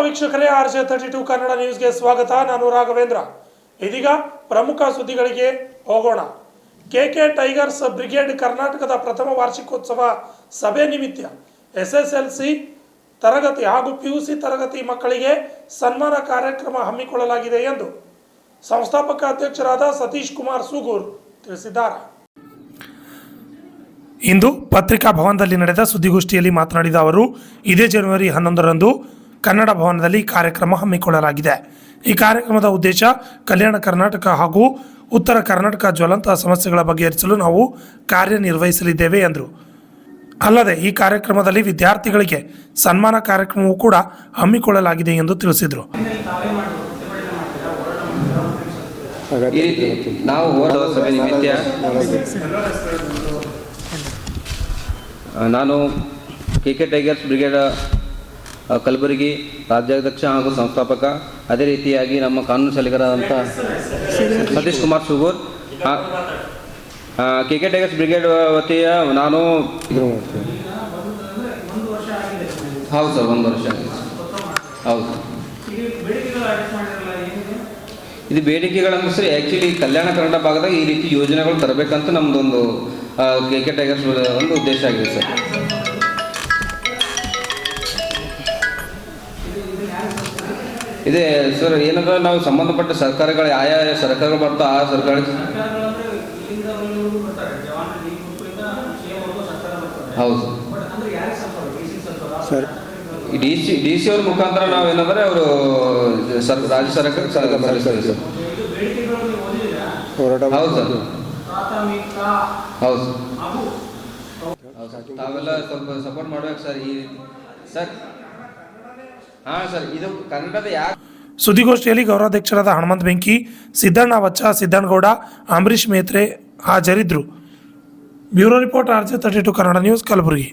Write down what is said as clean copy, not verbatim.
ವೀಕ್ಷಕರೇ, RJ32 ಕನ್ನಡ ನ್ಯೂಸ್ಗೆ ಸ್ವಾಗತ. ನಾನು ರಾಘವೇಂದ್ರ. ಇದೀಗ ಪ್ರಮುಖ ಸುದ್ದಿಗಳಿಗೆ ಹೋಗೋಣ. ಕೆಕೆ ಟೈಗರ್ಸ್ ಬ್ರಿಗೇಡ್ ಕರ್ನಾಟಕದ ಪ್ರಥಮ ವಾರ್ಷಿಕೋತ್ಸವ ಸಭೆ ನಿಮಿತ್ತ SSLC ತರಗತಿ ಹಾಗೂ PUC ತರಗತಿ ಮಕ್ಕಳಿಗೆ ಸನ್ಮಾನ ಕಾರ್ಯಕ್ರಮ ಹಮ್ಮಿಕೊಳ್ಳಲಾಗಿದೆ ಎಂದು ಸಂಸ್ಥಾಪಕ ಅಧ್ಯಕ್ಷರಾದ ಸತೀಶ್ ಕುಮಾರ್ ಸೂಗೂರ್ ತಿಳಿಸಿದ್ದಾರೆ. ಇಂದು ಪತ್ರಿಕಾ ಭವನದಲ್ಲಿ ನಡೆದ ಸುದ್ದಿಗೋಷ್ಠಿಯಲ್ಲಿ ಮಾತನಾಡಿದ ಅವರು, ಇದೇ ಜನವರಿ 11ರಂದು ಕನ್ನಡ ಭವನದಲ್ಲಿ ಕಾರ್ಯಕ್ರಮ ಹಮ್ಮಿಕೊಳ್ಳಲಾಗಿದೆ. ಈ ಕಾರ್ಯಕ್ರಮದ ಉದ್ದೇಶ ಕಲ್ಯಾಣ ಕರ್ನಾಟಕ ಹಾಗೂ ಉತ್ತರ ಕರ್ನಾಟಕ ಜ್ವಲಂತ ಸಮಸ್ಯೆಗಳ ಬಗೆಹರಿಸಲು ನಾವು ಕಾರ್ಯನಿರ್ವಹಿಸಲಿದ್ದೇವೆ ಎಂದರು. ಅಲ್ಲದೆ ಈ ಕಾರ್ಯಕ್ರಮದಲ್ಲಿ ವಿದ್ಯಾರ್ಥಿಗಳಿಗೆ ಸನ್ಮಾನ ಕಾರ್ಯಕ್ರಮವೂ ಕೂಡ ಹಮ್ಮಿಕೊಳ್ಳಲಾಗಿದೆ ಎಂದು ತಿಳಿಸಿದರು. ಈ ರೀತಿ ನಾವು ಓದುವ ಸಭೆ ನಿಮಿತ್ತ ನಾನು ಕೆಕೆ ಟೈಗರ್ಸ್ ಬ್ರಿಗೇಡ್ ಕಲಬುರಗಿ ರಾಜ್ಯಾಧ್ಯಕ್ಷ ಹಾಗೂ ಸಂಸ್ಥಾಪಕ, ಅದೇ ರೀತಿಯಾಗಿ ನಮ್ಮ ಕಾನೂನು ಸಲಹೆಗಾರರಾದಂಥ Satish Kumar Sugur, KK Tigers Brigade ವತಿಯ ನಾನು ಹೌದು ಸರ್, 1 ವರ್ಷ ಆಗಿದೆ. ಹೌದು, ಇದು ಬೇಡಿಕೆಗಳನ್ನು ಸರ್ ಆ್ಯಕ್ಚುಲಿ ಕಲ್ಯಾಣ ಕನ್ನಡ ಭಾಗದಾಗ ಈ ರೀತಿ ಯೋಜನೆಗಳು ತರಬೇಕಂತ ನಮ್ಮದೊಂದು ಕೆಕೆ ಟೈಗರ್ಸ್ ಒಂದು ಉದ್ದೇಶ ಆಗಿದೆ ಸರ್. ಇದೆ ಸರ್, ಏನಂದ್ರೆ ನಾವು ಸಂಬಂಧಪಟ್ಟ ಸರ್ಕಾರಗಳು ಆಯಾ ಸರ್ಕಾರಗಳು ಬರ್ತಾ ಆ ಸರ್ಕಾರ ಹೌದು ಸರ್, ಡಿ ಸಿ ಅವ್ರ ಮುಖಾಂತರ ನಾವು ಏನಂದ್ರೆ ಅವರು ರಾಜ್ಯ ಸರ್ಕಾರಕ್ಕೆ ಸಲ್ಲಿಸ್ತೀವಿ ಸರ್. ಹೌದು ಸರ್, ಹೌದು ತಾವೆಲ್ಲ ಸ್ವಲ್ಪ ಸಪೋರ್ಟ್ ಮಾಡ್ಬೇಕು ಸರ್ ಈ ರೀತಿ ಸರ್. ಹಾಂ ಸರ್, ಇದು ಕನ್ನಡದ ಸುದ್ದಿಗೋಷ್ಠಿಯಲ್ಲಿ ಗೌರವಾಧ್ಯಕ್ಷರಾದ ಹನುಮಂತ ಬೆಂಕಿ, ಸಿದ್ದಣ್ಣ ವಚ್ಚ, ಸಿದ್ದಣ್ಣಗೌಡ, ಅಂಬರೀಶ್ ಮೇತ್ರೆ ಹಾಜರಿದ್ದರು. Bureau report RJ32 Kannada news, Kalaburagi.